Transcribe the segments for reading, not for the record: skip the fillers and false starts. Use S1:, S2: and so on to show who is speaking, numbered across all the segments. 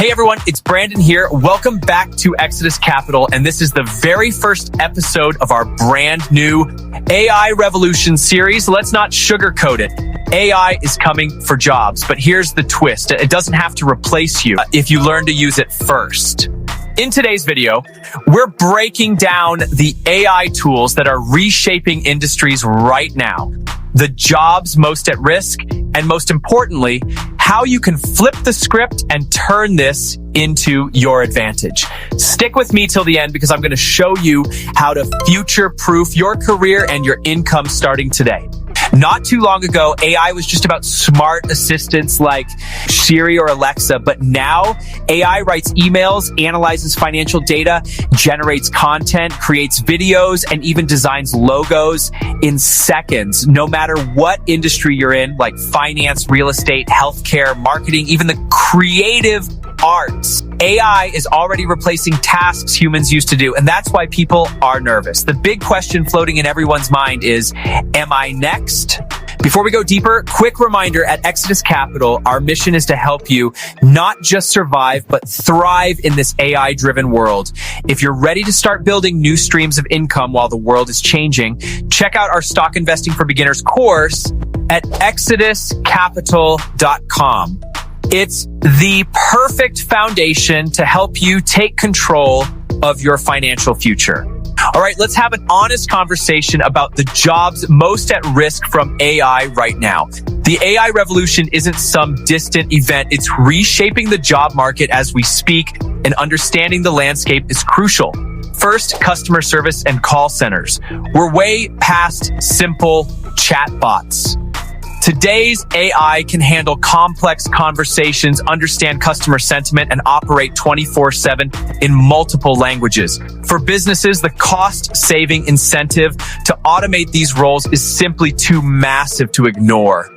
S1: Hey everyone, it's Brandon here. Welcome back to Exodus Capital, and this is the very first episode of our brand new AI Revolution series. Let's not sugarcoat it. AI is coming for jobs, but here's the twist. It doesn't have to replace you if you learn to use it first. In today's video, we're breaking down the AI tools that are reshaping industries right now, the jobs most at risk, and most importantly, how you can flip the script and turn this into your advantage. Stick with me till the end because I'm going to show you how to future-proof your career and your income starting today. Not too long ago, AI was just about smart assistants like Siri or Alexa, but now AI writes emails, analyzes financial data, generates content, creates videos, and even designs logos in seconds. No matter what industry you're in, like finance, real estate, healthcare, marketing, even the creative arts, AI is already replacing tasks humans used to do, and that's why people are nervous. The big question floating in everyone's mind is, am I next? Before we go deeper, quick reminder, at Exodus Capital, our mission is to help you not just survive, but thrive in this AI-driven world. If you're ready to start building new streams of income while the world is changing, check out our Stock Investing for Beginners course at exoduscapital.com. It's the perfect foundation to help you take control of your financial future. All right, let's have an honest conversation about the jobs most at risk from AI right now. The AI revolution isn't some distant event. It's reshaping the job market as we speak, and understanding the landscape is crucial. First, customer service and call centers. We're way past simple chatbots. Today's AI can handle complex conversations, understand customer sentiment, and operate 24/7 in multiple languages. For businesses, the cost-saving incentive to automate these roles is simply too massive to ignore.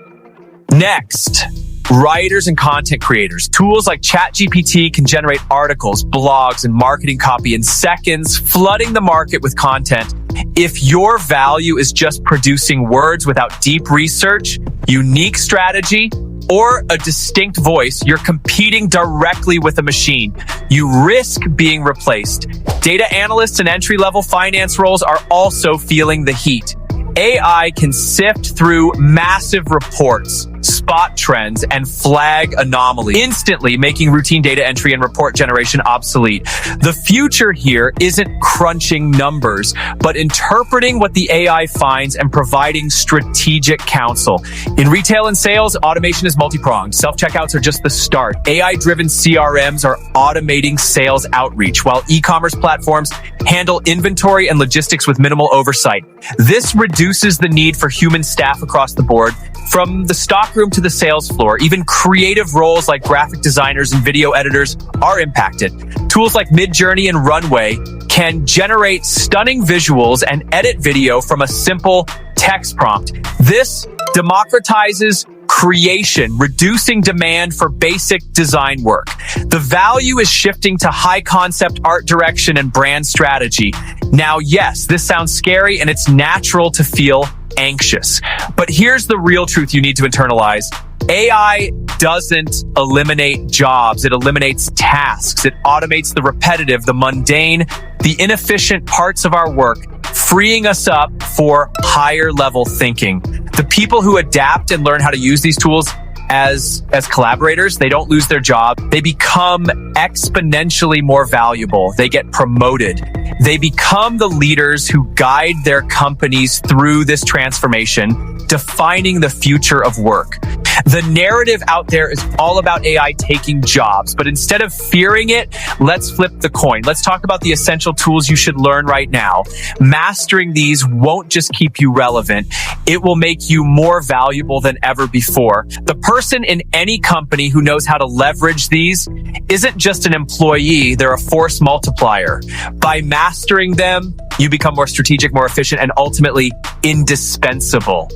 S1: Next, writers and content creators. Tools like ChatGPT can generate articles, blogs, and marketing copy in seconds, flooding the market with content. If your value is just producing words without deep research, unique strategy, or a distinct voice, you're competing directly with a machine. You risk being replaced. Data analysts and entry-level finance roles are also feeling the heat. AI can sift through massive reports, spot trends, and flag anomalies, instantly making routine data entry and report generation obsolete. The future here isn't crunching numbers, but interpreting what the AI finds and providing strategic counsel. In retail and sales, automation is multi-pronged. Self-checkouts are just the start. AI-driven CRMs are automating sales outreach, while e-commerce platforms handle inventory and logistics with minimal oversight. This reduces the need for human staff across the board, from the stockroom to the sales floor. Even creative roles like graphic designers and video editors are impacted. Tools like Midjourney and Runway can generate stunning visuals and edit video from a simple text prompt. This democratizes creation, reducing demand for basic design work. The value is shifting to high concept art direction and brand strategy. Now, yes, this sounds scary and it's natural to feel anxious. But here's the real truth you need to internalize. AI doesn't eliminate jobs. It eliminates tasks. It automates the repetitive, the mundane, the inefficient parts of our work, freeing us up for higher level thinking. The people who adapt and learn how to use these tools as collaborators, they don't lose their job. They become exponentially more valuable. They get promoted. They become the leaders who guide their companies through this transformation, defining the future of work. The narrative out there is all about AI taking jobs, but instead of fearing it, let's flip the coin. Let's talk about the essential tools you should learn right now. Mastering these won't just keep you relevant. It will make you more valuable than ever before. The person in any company who knows how to leverage these isn't just an employee, they're a force multiplier. By mastering them, you become more strategic, more efficient, and ultimately indispensable.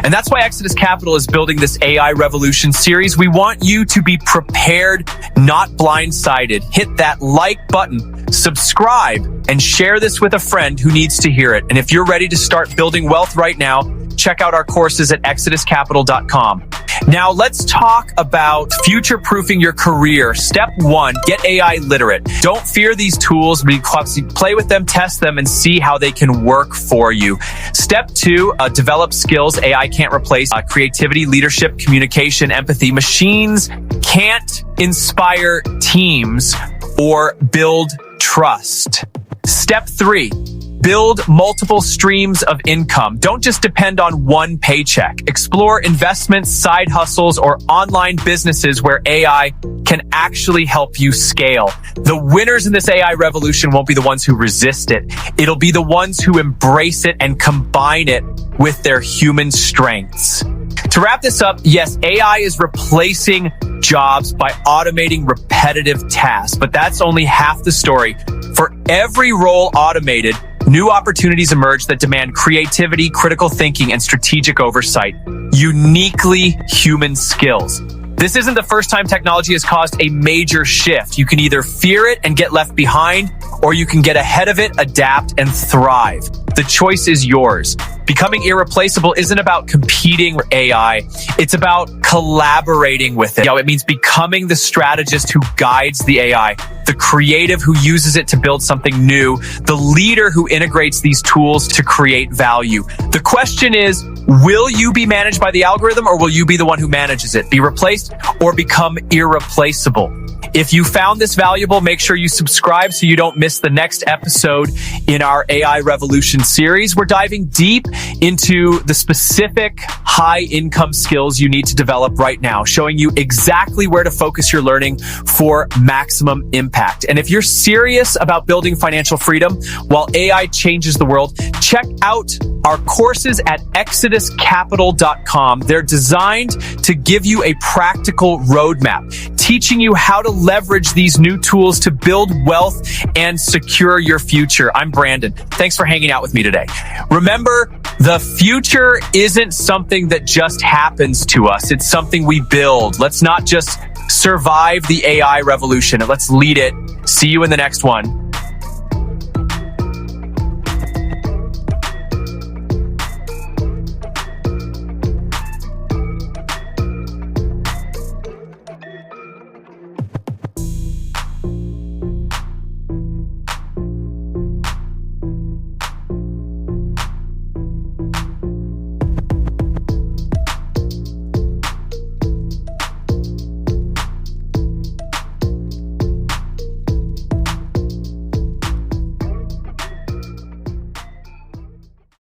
S1: And that's why Exodus Capital is building this AI Revolution series. We want you to be prepared, not blindsided. Hit that like button, subscribe, and share this with a friend who needs to hear it. And if you're ready to start building wealth right now, check out our courses at exoduscapital.com. Now let's talk about future-proofing your career. Step 1, get AI literate. Don't fear these tools. Play with them, test them, and see how they can work for you. Step 2, develop skills AI can't replace. Creativity, leadership, communication, empathy. Machines can't inspire teams or build trust. Step 3, build multiple streams of income. Don't just depend on one paycheck. Explore investments, side hustles, or online businesses where AI can actually help you scale. The winners in this AI revolution won't be the ones who resist it. It'll be the ones who embrace it and combine it with their human strengths. To wrap this up, yes, AI is replacing jobs by automating repetitive tasks, but that's only half the story. For every role automated, new opportunities emerge that demand creativity, critical thinking, and strategic oversight. Uniquely human skills. This isn't the first time technology has caused a major shift. You can either fear it and get left behind, or you can get ahead of it, adapt, and thrive. The choice is yours. Becoming irreplaceable isn't about competing with AI. It's about collaborating with it. It means becoming the strategist who guides the AI, the creative who uses it to build something new, the leader who integrates these tools to create value. The question is, will you be managed by the algorithm, or will you be the one who manages it? Be replaced or become irreplaceable? If you found this valuable, make sure you subscribe so you don't miss the next episode in our AI Revolution series. We're diving deep into the specific high-income skills you need to develop right now, showing you exactly where to focus your learning for maximum impact. And if you're serious about building financial freedom while AI changes the world, check out our courses at exoduscapital.com. They're designed to give you a practical roadmap, teaching you how to leverage these new tools to build wealth and secure your future. I'm Brandon. Thanks for hanging out with me today. Remember, the future isn't something that just happens to us. It's something we build. Let's not just survive the AI revolution. Let's lead it. See you in the next one.